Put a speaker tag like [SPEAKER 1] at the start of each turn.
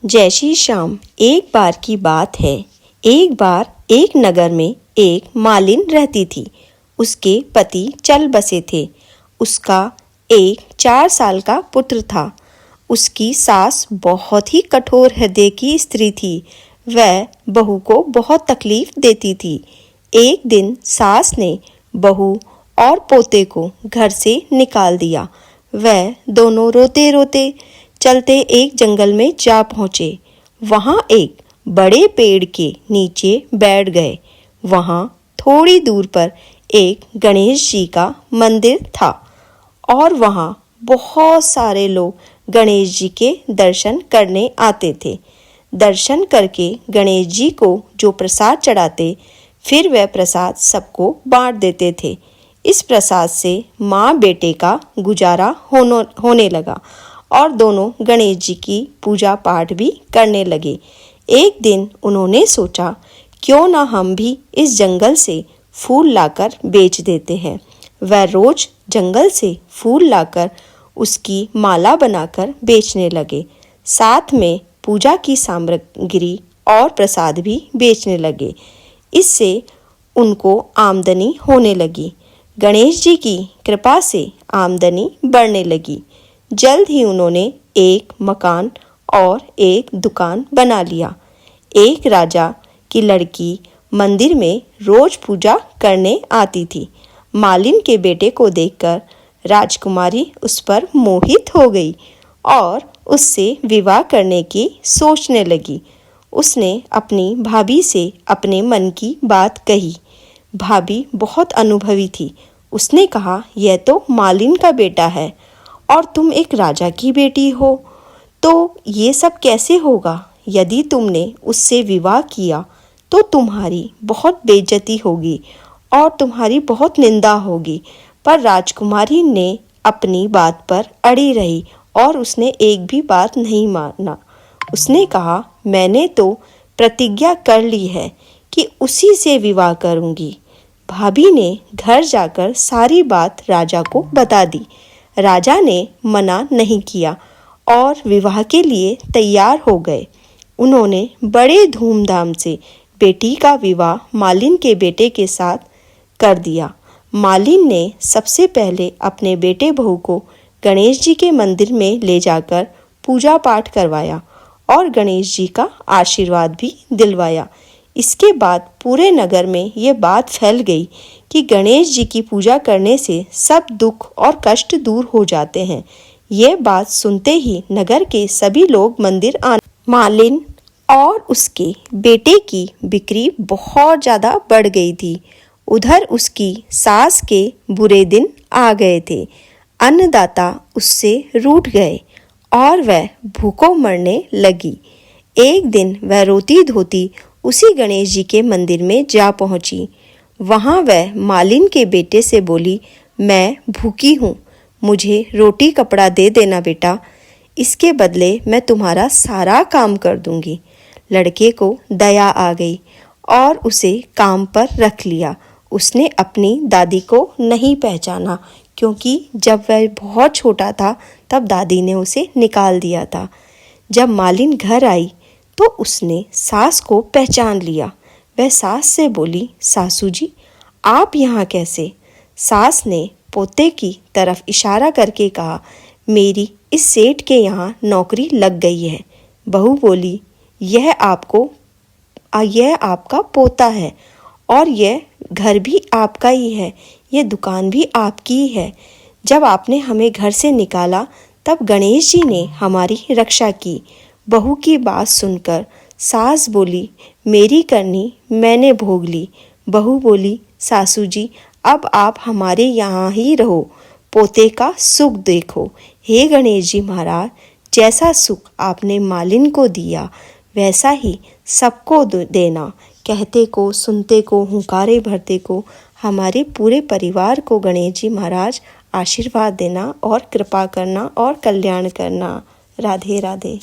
[SPEAKER 1] जैसी शाम एक बार की बात है। एक बार एक नगर में एक मालिन रहती थी। उसके पति चल बसे थे। उसका एक 4 साल का पुत्र था। उसकी सास बहुत ही कठोर हृदय की स्त्री थी। वह बहू को बहुत तकलीफ देती थी। एक दिन सास ने बहू और पोते को घर से निकाल दिया। वह दोनों रोते रोते चलते एक जंगल में जा पहुँचे। वहाँ एक बड़े पेड़ के नीचे बैठ गए। वहाँ थोड़ी दूर पर एक गणेश जी का मंदिर था और वहाँ बहुत सारे लोग गणेश जी के दर्शन करने आते थे। दर्शन करके गणेश जी को जो प्रसाद चढ़ाते, फिर वह प्रसाद सबको बांट देते थे। इस प्रसाद से माँ बेटे का गुजारा होने लगा और दोनों गणेश जी की पूजा पाठ भी करने लगे। एक दिन उन्होंने सोचा, क्यों ना हम भी इस जंगल से फूल लाकर बेच देते हैं। वह रोज जंगल से फूल लाकर उसकी माला बनाकर बेचने लगे। साथ में पूजा की सामग्री और प्रसाद भी बेचने लगे। इससे उनको आमदनी होने लगी। गणेश जी की कृपा से आमदनी बढ़ने लगी। जल्द ही उन्होंने एक मकान और एक दुकान बना लिया। एक राजा की लड़की मंदिर में रोज पूजा करने आती थी। मालिन के बेटे को देखकर राजकुमारी उस पर मोहित हो गई और उससे विवाह करने की सोचने लगी। उसने अपनी भाभी से अपने मन की बात कही। भाभी बहुत अनुभवी थी। उसने कहा, यह तो मालिन का बेटा है और तुम एक राजा की बेटी हो, तो ये सब कैसे होगा। यदि तुमने उससे विवाह किया तो तुम्हारी बहुत बेइज्जती होगी और तुम्हारी बहुत निंदा होगी। पर राजकुमारी ने अपनी बात पर अड़ी रही और उसने एक भी बात नहीं माना। उसने कहा, मैंने तो प्रतिज्ञा कर ली है कि उसी से विवाह करूंगी। भाभी ने घर जाकर सारी बात राजा को बता दी। राजा ने मना नहीं किया और विवाह के लिए तैयार हो गए। उन्होंने बड़े धूमधाम से बेटी का विवाह मालिन के बेटे के साथ कर दिया। मालिन ने सबसे पहले अपने बेटे बहू को गणेश जी के मंदिर में ले जाकर पूजा पाठ करवाया और गणेश जी का आशीर्वाद भी दिलवाया। इसके बाद पूरे नगर में ये बात फैल गई कि गणेश जी की पूजा करने से सब दुख और कष्ट दूर हो जाते हैं। ये बात सुनते ही नगर के सभी लोग मंदिर आने। मालिन और उसके बेटे की बिक्री बहुत ज़्यादा बढ़ गई थी। उधर उसकी सास के बुरे दिन आ गए थे। अन्नदाता उससे रूठ गए और वह भूखों मरने लगी। एक दिन वह रोती धोती उसी गणेश जी के मंदिर में जा पहुंची। वहां वह मालिन के बेटे से बोली, मैं भूखी हूँ, मुझे रोटी कपड़ा दे देना बेटा, इसके बदले मैं तुम्हारा सारा काम कर दूंगी। लड़के को दया आ गई और उसे काम पर रख लिया। उसने अपनी दादी को नहीं पहचाना क्योंकि जब वह बहुत छोटा था तब दादी ने उसे निकाल दिया था। जब मालिन घर आई तो उसने सास को पहचान लिया। वह सास से बोली, सासू जी आप यहाँ कैसे। सास ने पोते की तरफ इशारा करके कहा, मेरी इस सेठ के यहाँ नौकरी लग गई है। बहू बोली, यह आपका पोता है और यह घर भी आपका ही है, यह दुकान भी आपकी ही है। जब आपने हमें घर से निकाला तब गणेश जी ने हमारी रक्षा की। बहू की बात सुनकर सास बोली, मेरी करनी मैंने भोग ली। बहू बोली, सासू जी अब आप हमारे यहाँ ही रहो, पोते का सुख देखो। हे गणेश जी महाराज, जैसा सुख आपने मालिन को दिया वैसा ही सबको देना। कहते को, सुनते को, हुंकारे भरते को, हमारे पूरे परिवार को गणेश जी महाराज आशीर्वाद देना और कृपा करना और कल्याण करना। राधे राधे।